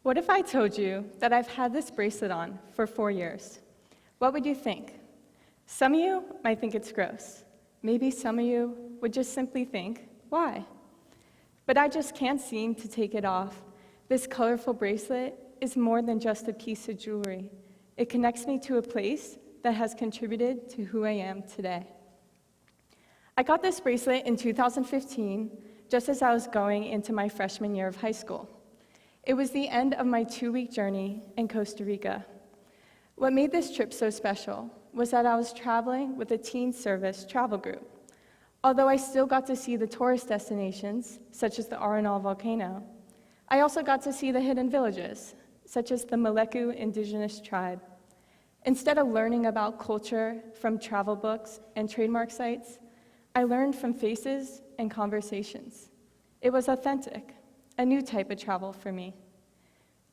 What if I told you that I've had this bracelet on for 4 years? What would you think? Some of you might think it's gross. Maybe some of you would just simply think, why? But I just can't seem to take it off. This colorful bracelet is more than just a piece of jewelry. It connects me to a place that has contributed to who I am today. I got this bracelet in 2015, just as I was going into my freshman year of high school. It was the end of my 2-week journey in Costa Rica. What made this trip so special was that I was traveling with a teen service travel group. Although I still got to see the tourist destinations, such as the Arenal volcano, I also got to see the hidden villages, such as the Maleku indigenous tribe. Instead of learning about culture from travel books and trademark sites, I learned from faces and conversations. It was authentic, a new type of travel for me.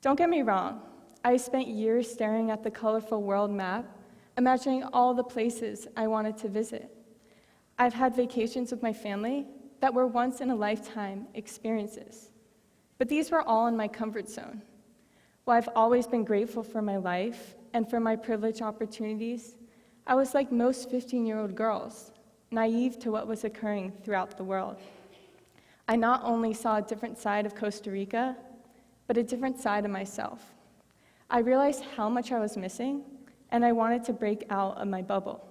Don't get me wrong, I spent years staring at the colorful world map, imagining all the places I wanted to visit. I've had vacations with my family that were once-in-a-lifetime experiences, but these were all in my comfort zone. While I've always been grateful for my life and for my privileged opportunities, I was like most 15-year-old girls, naive to what was occurring throughout the world. I not only saw a different side of Costa Rica, but a different side of myself. I realized how much I was missing, and I wanted to break out of my bubble.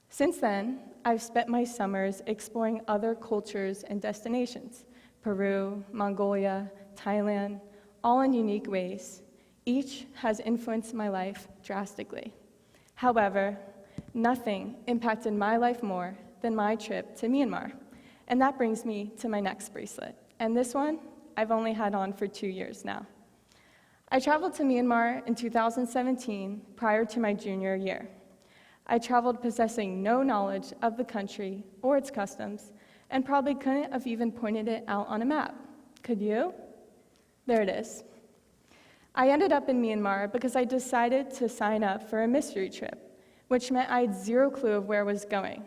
Since then, I've spent my summers exploring other cultures and destinations: Peru, Mongolia, Thailand, all in unique ways. Each has influenced my life drastically. However, nothing impacted my life more than my trip to Myanmar. And that brings me to my next bracelet. And this one, I've only had on for 2 years now. I traveled to Myanmar in 2017, prior to my junior year. I traveled possessing no knowledge of the country or its customs, and probably couldn't have even pointed it out on a map. Could you? There it is. I ended up in Myanmar because I decided to sign up for a mystery trip, which meant I had zero clue of where I was going.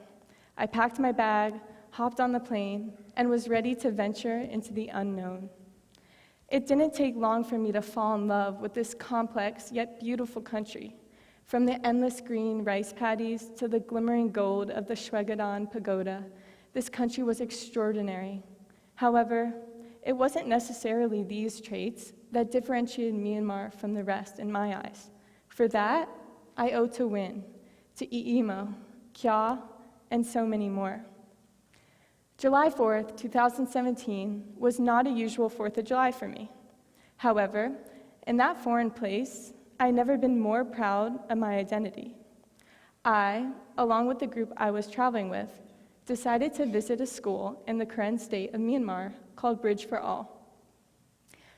I packed my bag, hopped on the plane, and was ready to venture into the unknown. It didn't take long for me to fall in love with this complex yet beautiful country. From the endless green rice paddies to the glimmering gold of the Shwedagon Pagoda, this country was extraordinary. However, it wasn't necessarily these traits that differentiated Myanmar from the rest in my eyes. For that, I owe to Win, to I'imo, Kya, and so many more. July 4th, 2017 was not a usual 4th of July for me. However, in that foreign place, I'd never been more proud of my identity. I, along with the group I was traveling with, decided to visit a school in the Karen state of Myanmar called Bridge for All.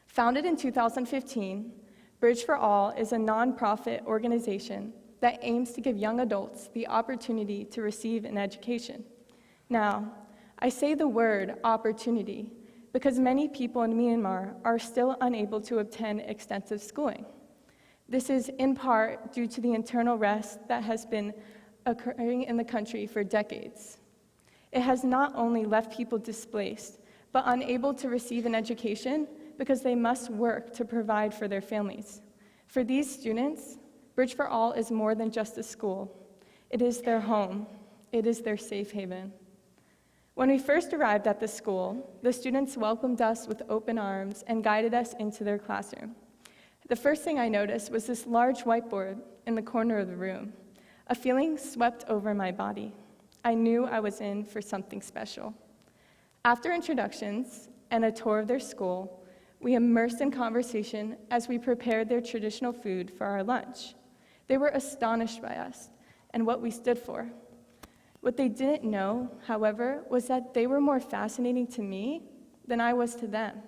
Founded in 2015, Bridge for All is a nonprofit organization that aims to give young adults the opportunity to receive an education. Now, I say the word opportunity because many people in Myanmar are still unable to obtain extensive schooling. This is in part due to the internal unrest that has been occurring in the country for decades. It has not only left people displaced, but unable to receive an education because they must work to provide for their families. For these students, Bridge for All is more than just a school. It is their home. It is their safe haven. When we first arrived at the school, the students welcomed us with open arms and guided us into their classroom. The first thing I noticed was this large whiteboard in the corner of the room. A feeling swept over my body. I knew I was in for something special. After introductions and a tour of their school, we immersed in conversation as we prepared their traditional food for our lunch. They were astonished by us and what we stood for. What they didn't know, however, was that they were more fascinating to me than I was to them.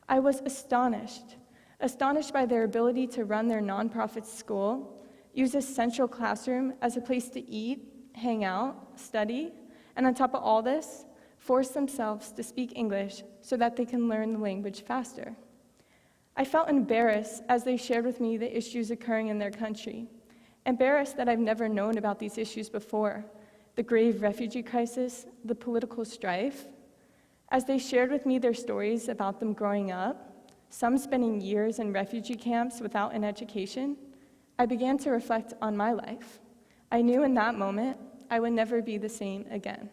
I was astonished by their ability to run their nonprofit school, use a central classroom as a place to eat, hang out, study, and on top of all this, force themselves to speak English so that they can learn the language faster. I felt embarrassed as they shared with me the issues occurring in their country, embarrassed that I've never known about these issues before, the grave refugee crisis, the political strife. As they shared with me their stories about them growing up, some spending years in refugee camps without an education, I began to reflect on my life. I knew in that moment I would never be the same again.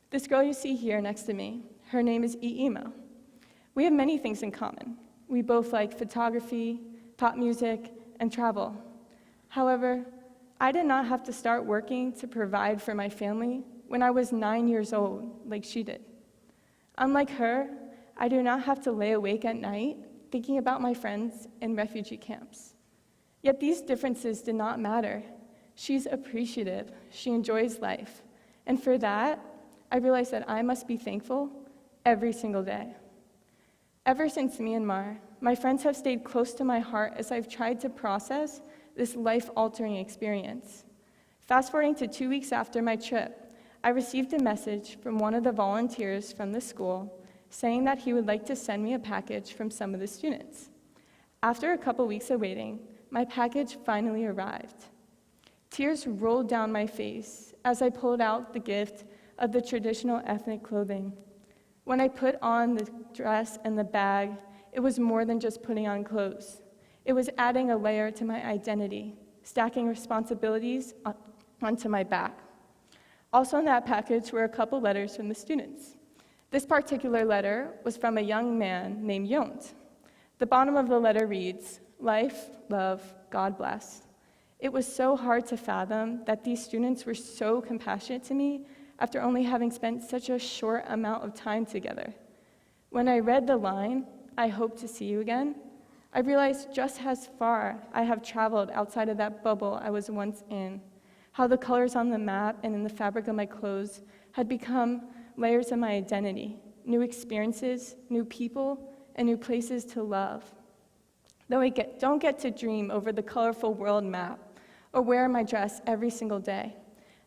This girl you see here next to me, her name is Iimo. We have many things in common. We both like photography, pop music, and travel. However, I did not have to start working to provide for my family when I was 9 years old, like she did. Unlike her, I do not have to lay awake at night thinking about my friends in refugee camps. Yet these differences did not matter. She's appreciative, she enjoys life, and for that, I realized that I must be thankful every single day. Ever since Myanmar, my friends have stayed close to my heart as I've tried to process this life-altering experience. Fast forwarding to 2 weeks after my trip, I received a message from one of the volunteers from the school saying that he would like to send me a package from some of the students. After a couple weeks of waiting, my package finally arrived. Tears rolled down my face as I pulled out the gift of the traditional ethnic clothing. When I put on the dress and the bag, it was more than just putting on clothes. It was adding a layer to my identity, stacking responsibilities onto my back. Also in that package were a couple letters from the students. This particular letter was from a young man named Yont. The bottom of the letter reads, "Life, love, God bless." It was so hard to fathom that these students were so compassionate to me after only having spent such a short amount of time together. When I read the line, "I hope to see you again," I realized just how far I have traveled outside of that bubble I was once in, how the colors on the map and in the fabric of my clothes had become layers of my identity, new experiences, new people, and new places to love. Though I don't get to dream over the colorful world map or wear my dress every single day,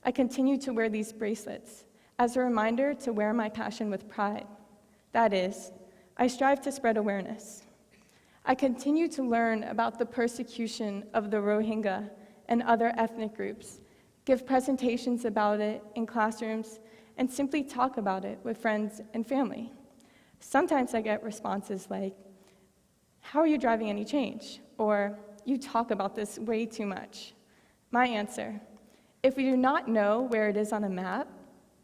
I continue to wear these bracelets as a reminder to wear my passion with pride. That is, I strive to spread awareness. I continue to learn about the persecution of the Rohingya and other ethnic groups, give presentations about it in classrooms, and simply talk about it with friends and family. Sometimes I get responses like, "How are you driving any change?" Or, "You talk about this way too much." My answer: if we do not know where it is on a map,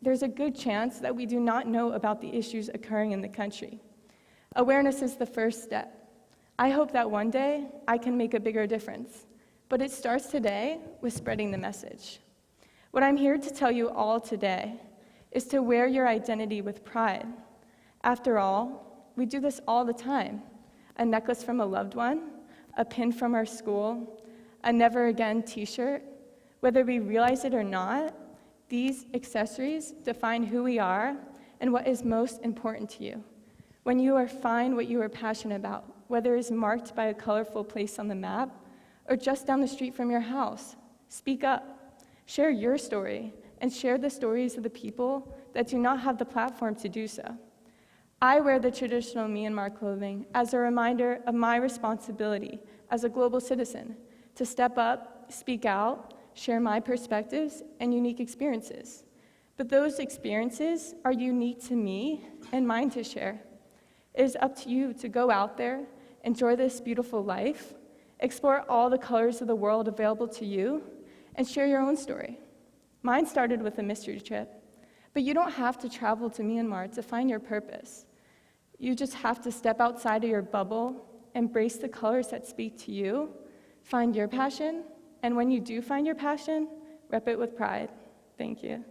there's a good chance that we do not know about the issues occurring in the country. Awareness is the first step. I hope that one day I can make a bigger difference, but it starts today with spreading the message. What I'm here to tell you all today is to wear your identity with pride. After all, we do this all the time. A necklace from a loved one, a pin from our school, a Never Again t-shirt. Whether we realize it or not, these accessories define who we are and what is most important to you. When you find what you are passionate about, whether it's marked by a colorful place on the map or just down the street from your house, speak up, share your story, and share the stories of the people that do not have the platform to do so. I wear the traditional Myanmar clothing as a reminder of my responsibility as a global citizen to step up, speak out, share my perspectives and unique experiences. But those experiences are unique to me and mine to share. It is up to you to go out there, enjoy this beautiful life, explore all the colors of the world available to you, and share your own story. Mine started with a mystery trip, but you don't have to travel to Myanmar to find your purpose. You just have to step outside of your bubble, embrace the colors that speak to you, find your passion, and when you do find your passion, rep it with pride. Thank you.